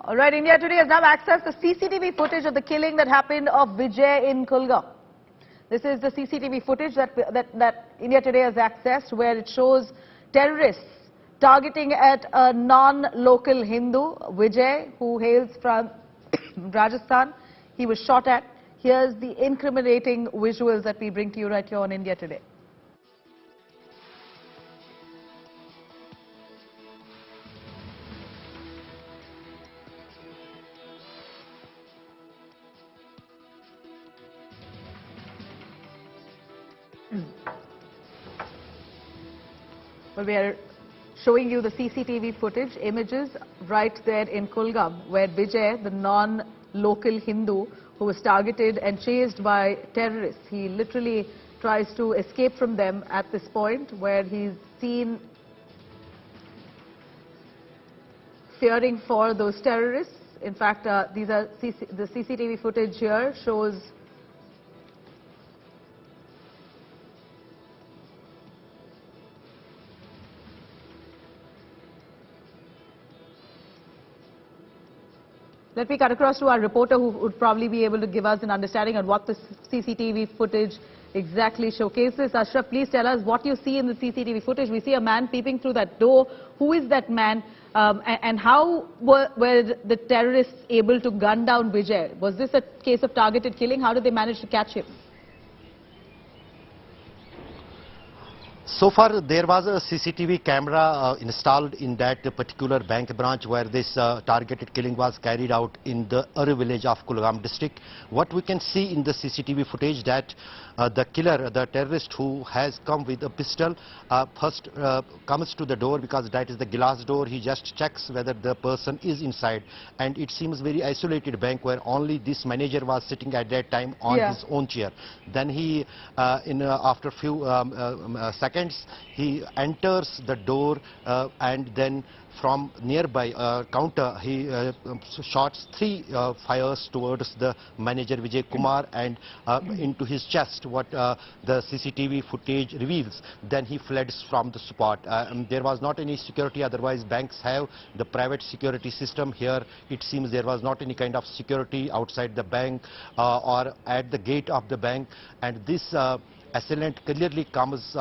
All right, India Today has now accessed the CCTV footage of the killing that happened of VIJAY in Kulgam. This is the CCTV footage that India Today has accessed, where it shows terrorists targeting at a non-local Hindu, VIJAY, who hails from Rajasthan. He was shot at. Here's the incriminating visuals that we bring to you right here on India Today. Well, we are showing you the CCTV footage, images right there in Kulgam, where VIJAY, the non-local Hindu who was targeted and chased by terrorists, he literally tries to escape from them at this point, where he's seen fearing for those terrorists. In fact, these are the CCTV footage here shows Let me cut across to our reporter, who would probably be able to give us an understanding on what the CCTV footage exactly showcases. Ashraf, please tell us what you see in the CCTV footage. We see a man peeping through that door. Who is that man? And how were the terrorists able to gun down VIJAY? Was this a case of targeted killing? How did they manage to catch him? So far, there was a CCTV camera installed in that particular bank branch where this targeted killing was carried out in the village of Kulgam district. What we can see in the CCTV footage that the killer, the terrorist who has come with a pistol, first comes to the door, because that is the glass door. He just checks whether the person is inside, and it seems very isolated bank where only this manager was sitting at that time on his own chair. Then he, after a few seconds, he enters the door and then from nearby counter he shots 3 fires towards the manager VIJAY KUMAR and into his chest, what the CCTV footage reveals. Then he fled from the spot. There was not any security, otherwise banks have the private security system. Here it seems there was not any kind of security outside the bank or at the gate of the bank, and this assailant clearly comes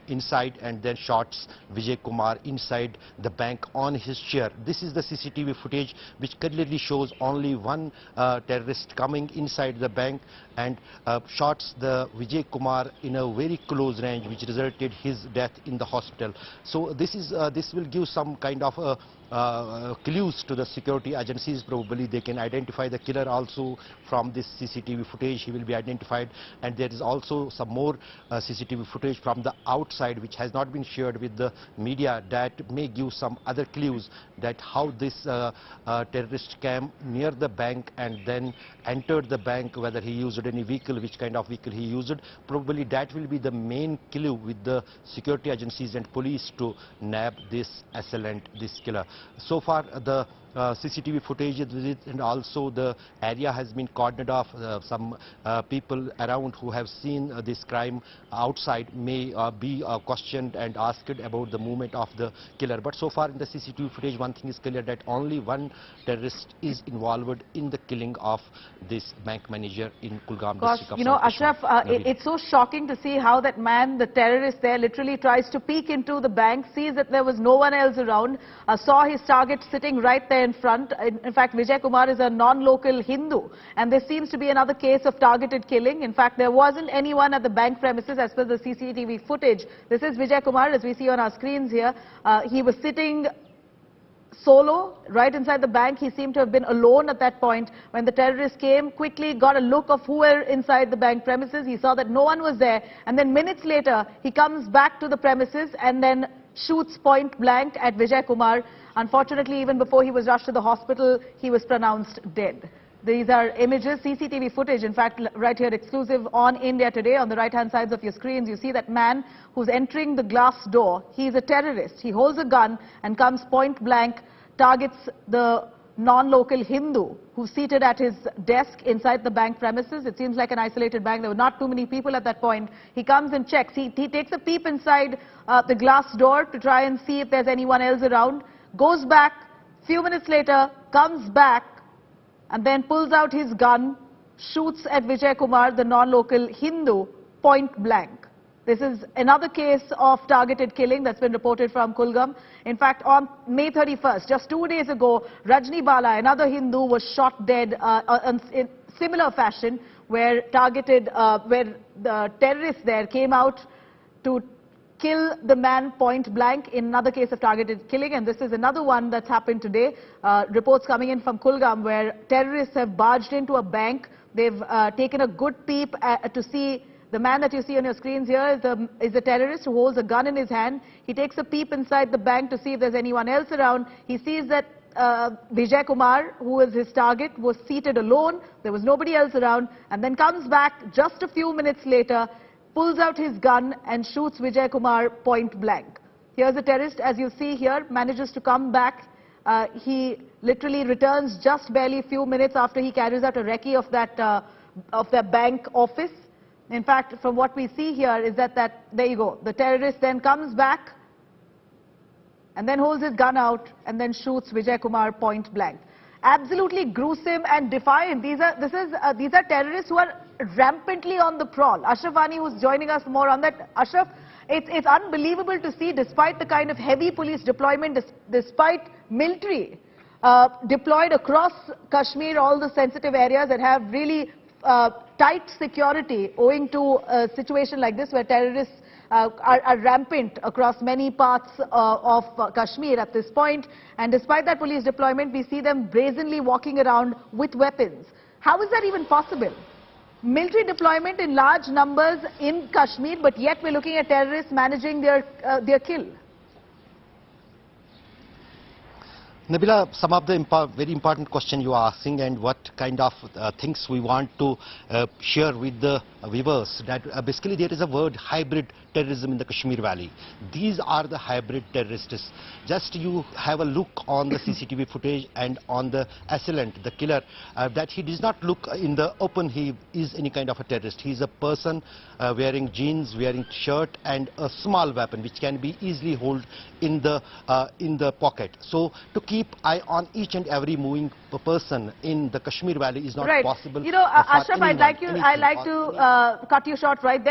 inside and then shots VIJAY KUMAR inside the bank on his chair. This is the CCTV footage which clearly shows only one terrorist coming inside the bank and shots the VIJAY KUMAR in a very close range, which resulted his death in the hospital. So this will give some kind of clues to the security agencies. Probably they can identify the killer also from this CCTV footage. He will be identified, and there is also some more CCTV footage from the outside which has not been shared with the media that may give some other clues that how this terrorist came near the bank and then entered the bank, whether he used any vehicle, which kind of vehicle he used. Probably that will be the main clue with the security agencies and police to nab this assailant, this killer. So far, the CCTV footage and also the area has been cordoned off. Some people around who have seen this crime outside may be questioned and asked about the movement of the killer. But so far in the CCTV footage, one thing is clear, that only one terrorist is involved in the killing of this bank manager in Kulgam district of South Kashmir. Ashraf, it's so shocking to see how that man, the terrorist there, literally tries to peek into the bank, sees that there was no one else around, saw his target sitting right there in front. In fact, VIJAY KUMAR is a non-local Hindu, and there seems to be another case of targeted killing. In fact, there wasn't anyone at the bank premises as per the CCTV footage. This is VIJAY KUMAR, as we see on our screens here. He was sitting solo right inside the bank. He seemed to have been alone at that point when the terrorists came, quickly got a look of who were inside the bank premises. He saw that no one was there, and then minutes later he comes back to the premises and then shoots point blank at VIJAY KUMAR. Unfortunately, even before he was rushed to the hospital, he was pronounced dead. These are images, CCTV footage, in fact, right here, exclusive on India Today. On the right-hand sides of your screens, you see that man who's entering the glass door. He's a terrorist. He holds a gun and comes point blank, targets the non-local Hindu who's seated at his desk inside the bank premises. It seems like an isolated bank. There were not too many people at that point. He comes and checks. He takes a peep inside the glass door to try and see if there's anyone else around. Goes back, Few minutes later, comes back and then pulls out his gun, shoots at Vijay Kumar, the non-local Hindu, point blank. This is another case of targeted killing that's been reported from Kulgam. In fact, on May 31st, just 2 days ago, Rajni Bala, another Hindu, was shot dead in similar fashion, where the terrorists there came out to kill the man point blank in another case of targeted killing. And this is another one that's happened today. Reports coming in from Kulgam, where terrorists have barged into a bank. They've taken a good peep to see. The man that you see on your screens here is a terrorist who holds a gun in his hand. He takes a peep inside the bank to see if there's anyone else around. He sees that Vijay Kumar, who was his target, was seated alone. There was nobody else around. And then comes back just a few minutes later, pulls out his gun and shoots Vijay Kumar point blank. Here's a terrorist, as you see here, manages to come back. He literally returns just barely a few minutes after he carries out a recce of that bank office. In fact, from what we see here is that there you go. The terrorist then comes back and then holds his gun out and then shoots Vijay Kumar point blank. Absolutely gruesome and defiant. These are terrorists who are rampantly on the prowl. Ashraf Wani, who's joining us more on that. Ashraf, it's unbelievable to see, despite the kind of heavy police deployment, despite military deployed across Kashmir, all the sensitive areas that have really tight security owing to a situation like this where terrorists are rampant across many parts of Kashmir at this point. And despite that police deployment, we see them brazenly walking around with weapons. How is that even possible? Military deployment in large numbers in Kashmir, but yet we're looking at terrorists managing their kill. Nabila, some of the very important question you are asking, and what kind of things we want to share with the viewers, that basically there is a word hybrid terrorism in the Kashmir Valley. These are the hybrid terrorists. Just you have a look on the CCTV footage and on the assailant, the killer, that he does not look in the open he is any kind of a terrorist. He is a person wearing jeans, wearing shirt and a small weapon which can be easily held in the pocket. So to keep eye on each and every moving person in the Kashmir Valley is not possible. You know, Ashraf, I'd like to cut you short right there.